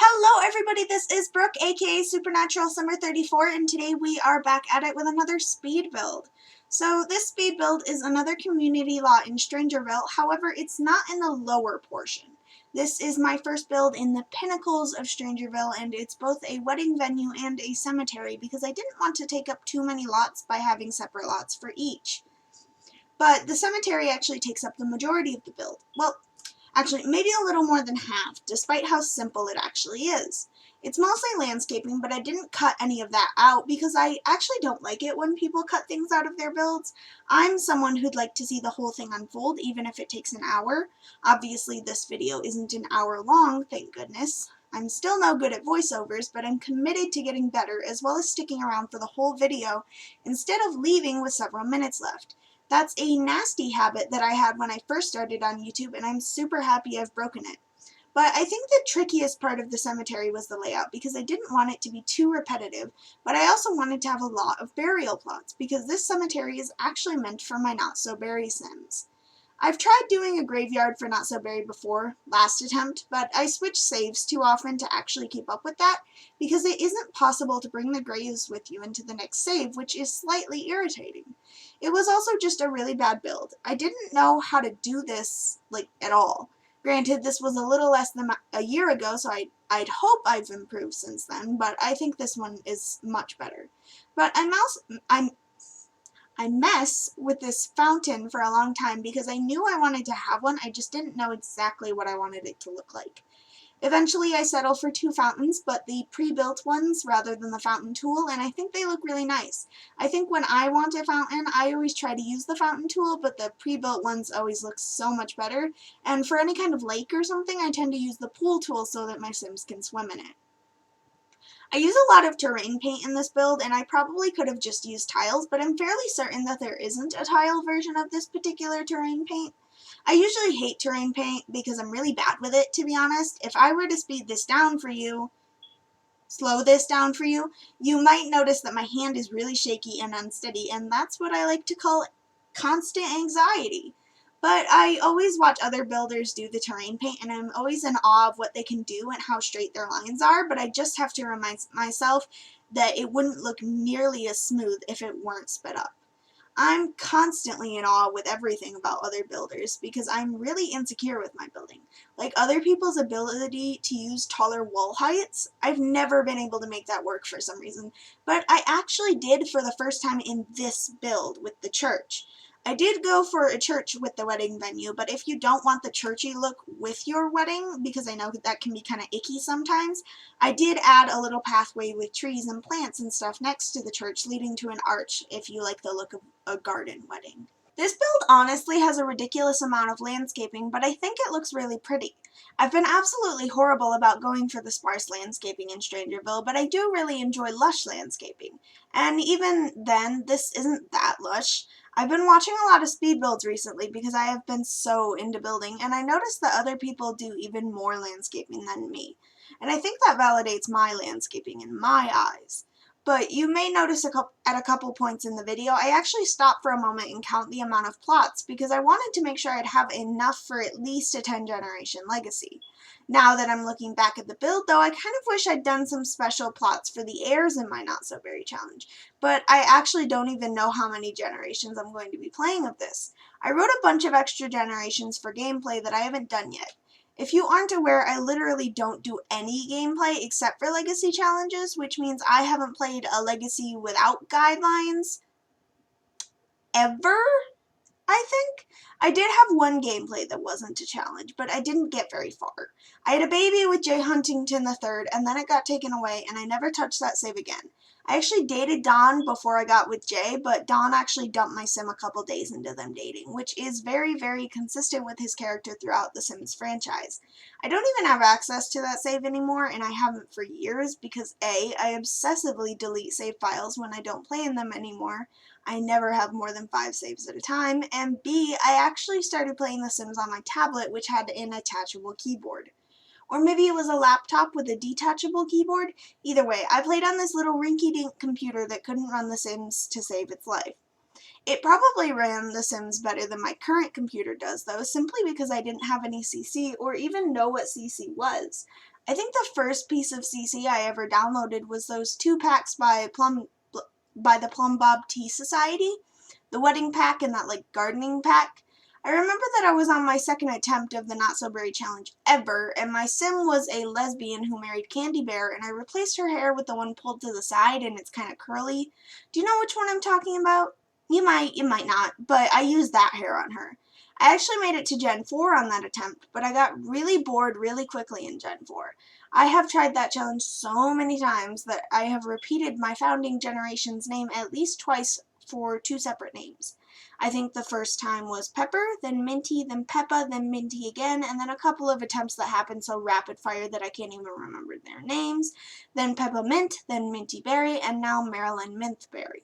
Hello everybody, this is Brooke aka Supernatural Summer 34 and today we are back at it with another speed build. So this speed build is another community lot in Strangerville, however it's not in the lower portion. This is my first build in the pinnacles of Strangerville and it's both a wedding venue and a cemetery because I didn't want to take up too many lots by having separate lots for each. But the cemetery actually takes up the majority of the build. Well, actually, maybe a little more than half, despite how simple it actually is. It's mostly landscaping, but I didn't cut any of that out because I actually don't like it when people cut things out of their builds. I'm someone who'd like to see the whole thing unfold, even if it takes an hour. Obviously, this video isn't an hour long, thank goodness. I'm still no good at voiceovers, but I'm committed to getting better, as well as sticking around for the whole video, instead of leaving with several minutes left. That's a nasty habit that I had when I first started on YouTube, and I'm super happy I've broken it. But I think the trickiest part of the cemetery was the layout, because I didn't want it to be too repetitive, but I also wanted to have a lot of burial plots, because this cemetery is actually meant for my not-so-berry sims. I've tried doing a graveyard for Not So Berry before, last attempt, but I switch saves too often to actually keep up with that, because it isn't possible to bring the graves with you into the next save, which is slightly irritating. It was also just a really bad build. I didn't know how to do this, at all. Granted, this was a little less than a year ago, so I'd hope I've improved since then, but I think this one is much better. But I mess with this fountain for a long time because I knew I wanted to have one, I just didn't know exactly what I wanted it to look like. Eventually I settled for 2 fountains, but the pre-built ones rather than the fountain tool, and I think they look really nice. I think when I want a fountain, I always try to use the fountain tool, but the pre-built ones always look so much better, and for any kind of lake or something, I tend to use the pool tool so that my sims can swim in it. I use a lot of terrain paint in this build, and I probably could have just used tiles, but I'm fairly certain that there isn't a tile version of this particular terrain paint. I usually hate terrain paint because I'm really bad with it, to be honest. If I were to slow this down for you, you might notice that my hand is really shaky and unsteady, and that's what I like to call constant anxiety. But I always watch other builders do the terrain paint, and I'm always in awe of what they can do and how straight their lines are, but I just have to remind myself that it wouldn't look nearly as smooth if it weren't sped up. I'm constantly in awe with everything about other builders because I'm really insecure with my building. Like other people's ability to use taller wall heights, I've never been able to make that work for some reason, but I actually did for the first time in this build with the church. I did go for a church with the wedding venue, but if you don't want the churchy look with your wedding, because I know that can be kind of icky sometimes, I did add a little pathway with trees and plants and stuff next to the church leading to an arch if you like the look of a garden wedding. This build honestly has a ridiculous amount of landscaping, but I think it looks really pretty. I've been absolutely horrible about going for the sparse landscaping in Strangerville, but I do really enjoy lush landscaping. And even then, this isn't that lush. I've been watching a lot of speed builds recently because I have been so into building, and I noticed that other people do even more landscaping than me. And I think that validates my landscaping in my eyes. But you may notice at a couple points in the video, I actually stopped for a moment and count the amount of plots because I wanted to make sure I'd have enough for at least a 10-generation legacy. Now that I'm looking back at the build, though, I kind of wish I'd done some special plots for the heirs in my Not So Berry challenge, but I actually don't even know how many generations I'm going to be playing of this. I wrote a bunch of extra generations for gameplay that I haven't done yet. If you aren't aware, I literally don't do any gameplay except for legacy challenges, which means I haven't played a legacy without guidelines ever, I think. I did have one gameplay that wasn't a challenge, but I didn't get very far. I had a baby with Jay Huntington III, and then it got taken away, and I never touched that save again. I actually dated Don before I got with Jay, but Don actually dumped my sim a couple days into them dating, which is very, very consistent with his character throughout the Sims franchise. I don't even have access to that save anymore, and I haven't for years because A, I obsessively delete save files when I don't play in them anymore. I never have more than 5 saves at a time, and B, I actually started playing The Sims on my tablet, which had an attachable keyboard. Or maybe it was a laptop with a detachable keyboard. Either way, I played on this little rinky-dink computer that couldn't run The Sims to save its life. It probably ran The Sims better than my current computer does, though, simply because I didn't have any CC or even know what CC was. I think the first piece of CC I ever downloaded was those 2 packs by the Plum Bob Tea Society, the wedding pack and that gardening pack. I remember that I was on my second attempt of the Not So Berry challenge ever, and my sim was a lesbian who married Candy Bear, and I replaced her hair with the one pulled to the side and it's kind of curly. Do you know which one I'm talking about? You might not, but I used that hair on her. I actually made it to Gen 4 on that attempt, but I got really bored really quickly in Gen 4. I have tried that challenge so many times that I have repeated my founding generation's name at least twice for 2 separate names. I think the first time was Pepper, then Minty, then Peppa, then Minty again, and then a couple of attempts that happened so rapid fire that I can't even remember their names, then Peppermint, then Minty Berry, and now Marilyn Mintberry.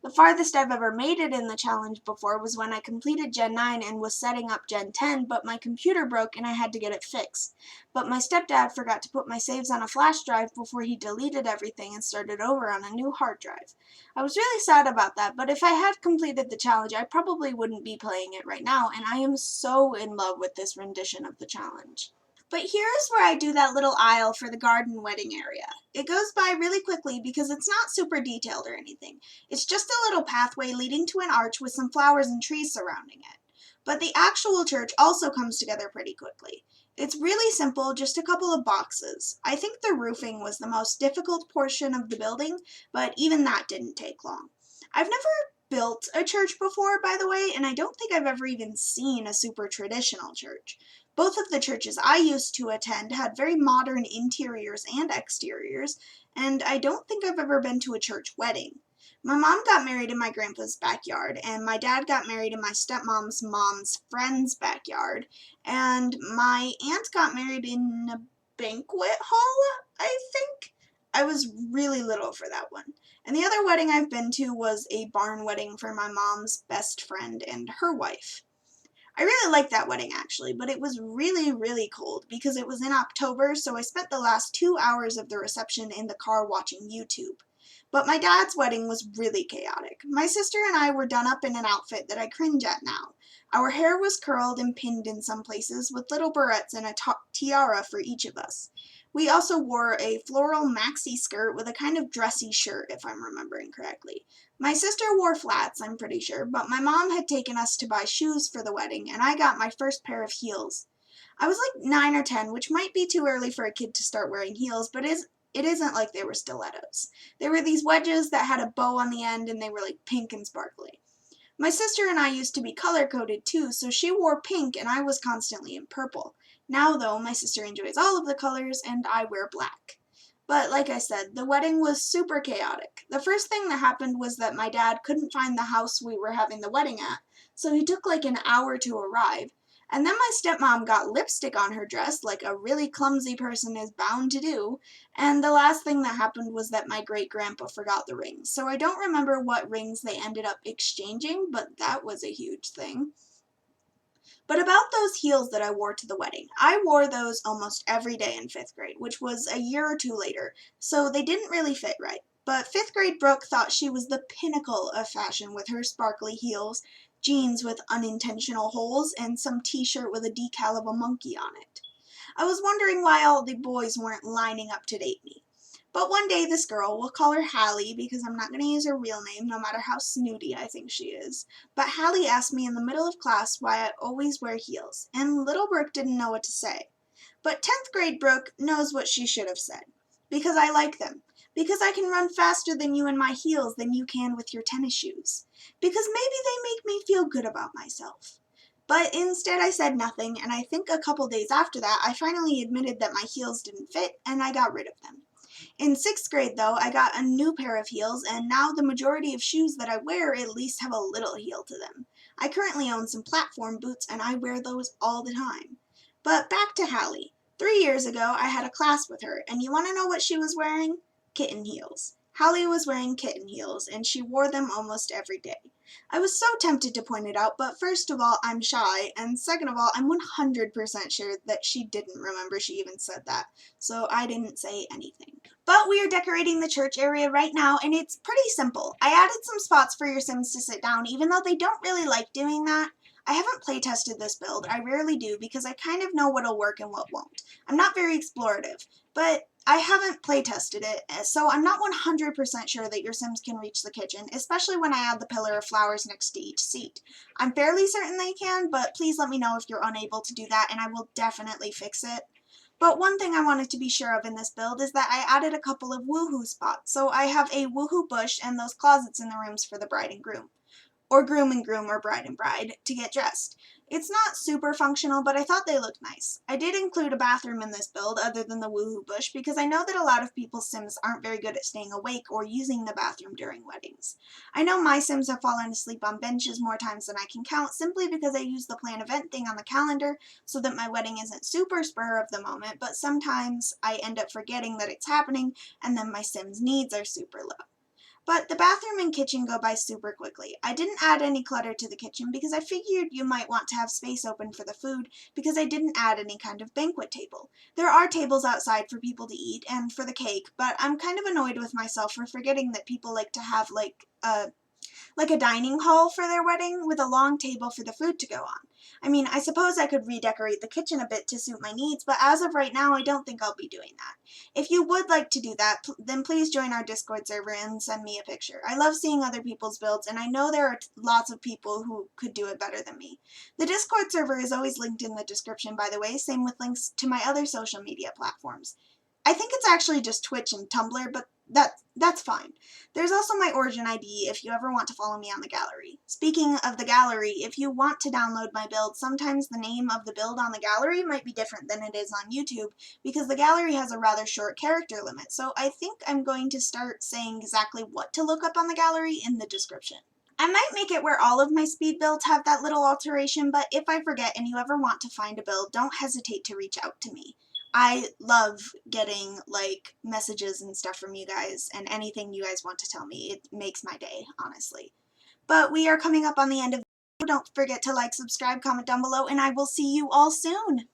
The farthest I've ever made it in the challenge before was when I completed Gen 9 and was setting up Gen 10, but my computer broke and I had to get it fixed. But my stepdad forgot to put my saves on a flash drive before he deleted everything and started over on a new hard drive. I was really sad about that, but if I had completed the challenge, I probably wouldn't be playing it right now, and I am so in love with this rendition of the challenge. But here's where I do that little aisle for the garden wedding area. It goes by really quickly because it's not super detailed or anything. It's just a little pathway leading to an arch with some flowers and trees surrounding it. But the actual church also comes together pretty quickly. It's really simple, just a couple of boxes. I think the roofing was the most difficult portion of the building, but even that didn't take long. I've never built a church before, by the way, and I don't think I've ever even seen a super traditional church. Both of the churches I used to attend had very modern interiors and exteriors, and I don't think I've ever been to a church wedding. My mom got married in my grandpa's backyard, and my dad got married in my stepmom's mom's friend's backyard, and my aunt got married in a banquet hall, I think. I was really little for that one. And the other wedding I've been to was a barn wedding for my mom's best friend and her wife. I really liked that wedding actually, but it was really, really cold because it was in October, so I spent the last 2 hours of the reception in the car watching YouTube. But my dad's wedding was really chaotic. My sister and I were done up in an outfit that I cringe at now. Our hair was curled and pinned in some places with little barrettes and a tiara for each of us. We also wore a floral maxi skirt with a kind of dressy shirt, if I'm remembering correctly. My sister wore flats, I'm pretty sure, but my mom had taken us to buy shoes for the wedding, and I got my first pair of heels. I was like 9 or 10, which might be too early for a kid to start wearing heels, but it isn't like they were stilettos. They were these wedges that had a bow on the end, and they were like pink and sparkly. My sister and I used to be color-coded too, so she wore pink and I was constantly in purple. Now, though, my sister enjoys all of the colors, and I wear black. But like I said, the wedding was super chaotic. The first thing that happened was that my dad couldn't find the house we were having the wedding at, so he took like an hour to arrive. And then my stepmom got lipstick on her dress, like a really clumsy person is bound to do. And the last thing that happened was that my great-grandpa forgot the rings. So I don't remember what rings they ended up exchanging, but that was a huge thing. But about those heels that I wore to the wedding, I wore those almost every day in 5th grade, which was a year or two later, so they didn't really fit right. But 5th grade Brooke thought she was the pinnacle of fashion with her sparkly heels, jeans with unintentional holes, and some t-shirt with a decal of a monkey on it. I was wondering why all the boys weren't lining up to date me. But one day this girl, we'll call her Hallie because I'm not going to use her real name no matter how snooty I think she is, but Hallie asked me in the middle of class why I always wear heels, and little Brooke didn't know what to say. But 10th grade Brooke knows what she should have said. Because I like them. Because I can run faster than you in my heels than you can with your tennis shoes. Because maybe they make me feel good about myself. But instead I said nothing, and I think a couple days after that I finally admitted that my heels didn't fit, and I got rid of them. In 6th grade, though, I got a new pair of heels, and now the majority of shoes that I wear at least have a little heel to them. I currently own some platform boots, and I wear those all the time. But back to Hallie. 3 years ago, I had a class with her, and you want to know what she was wearing? Kitten heels. Hallie was wearing kitten heels, and she wore them almost every day. I was so tempted to point it out, but first of all, I'm shy, and second of all, I'm 100% sure that she didn't remember she even said that, so I didn't say anything. But we are decorating the church area right now, and it's pretty simple. I added some spots for your Sims to sit down, even though they don't really like doing that. I haven't play tested this build. I rarely do because I kind of know what'll work and what won't. I'm not very explorative, but I haven't play tested it, so I'm not 100% sure that your Sims can reach the kitchen, especially when I add the pillar of flowers next to each seat. I'm fairly certain they can, but please let me know if you're unable to do that and I will definitely fix it. But one thing I wanted to be sure of in this build is that I added a couple of woohoo spots. So I have a woohoo bush and those closets in the rooms for the bride and groom. Or groom and groom or bride and bride to get dressed. It's not super functional, but I thought they looked nice. I did include a bathroom in this build other than the woohoo bush because I know that a lot of people's Sims aren't very good at staying awake or using the bathroom during weddings. I know my Sims have fallen asleep on benches more times than I can count simply because I use the plan event thing on the calendar so that my wedding isn't super spur of the moment, but sometimes I end up forgetting that it's happening and then my Sims' needs are super low. But the bathroom and kitchen go by super quickly. I didn't add any clutter to the kitchen because I figured you might want to have space open for the food because I didn't add any kind of banquet table. There are tables outside for people to eat and for the cake, but I'm kind of annoyed with myself for forgetting that people like to have like a dining hall for their wedding with a long table for the food to go on. I mean, I suppose I could redecorate the kitchen a bit to suit my needs, but as of right now, I don't think I'll be doing that. If you would like to do that, then please join our Discord server and send me a picture. I love seeing other people's builds, and I know there are lots of people who could do it better than me. The Discord server is always linked in the description, by the way, same with links to my other social media platforms. I think it's actually just Twitch and Tumblr, but that's fine. There's also my Origin ID if you ever want to follow me on the gallery. Speaking of the gallery, if you want to download my build, sometimes the name of the build on the gallery might be different than it is on YouTube because the gallery has a rather short character limit, so I think I'm going to start saying exactly what to look up on the gallery in the description. I might make it where all of my speed builds have that little alteration, but if I forget and you ever want to find a build, don't hesitate to reach out to me. I love getting, like, messages and stuff from you guys, and anything you guys want to tell me. It makes my day, honestly. But we are coming up on the end of the video. Don't forget to like, subscribe, comment down below, and I will see you all soon!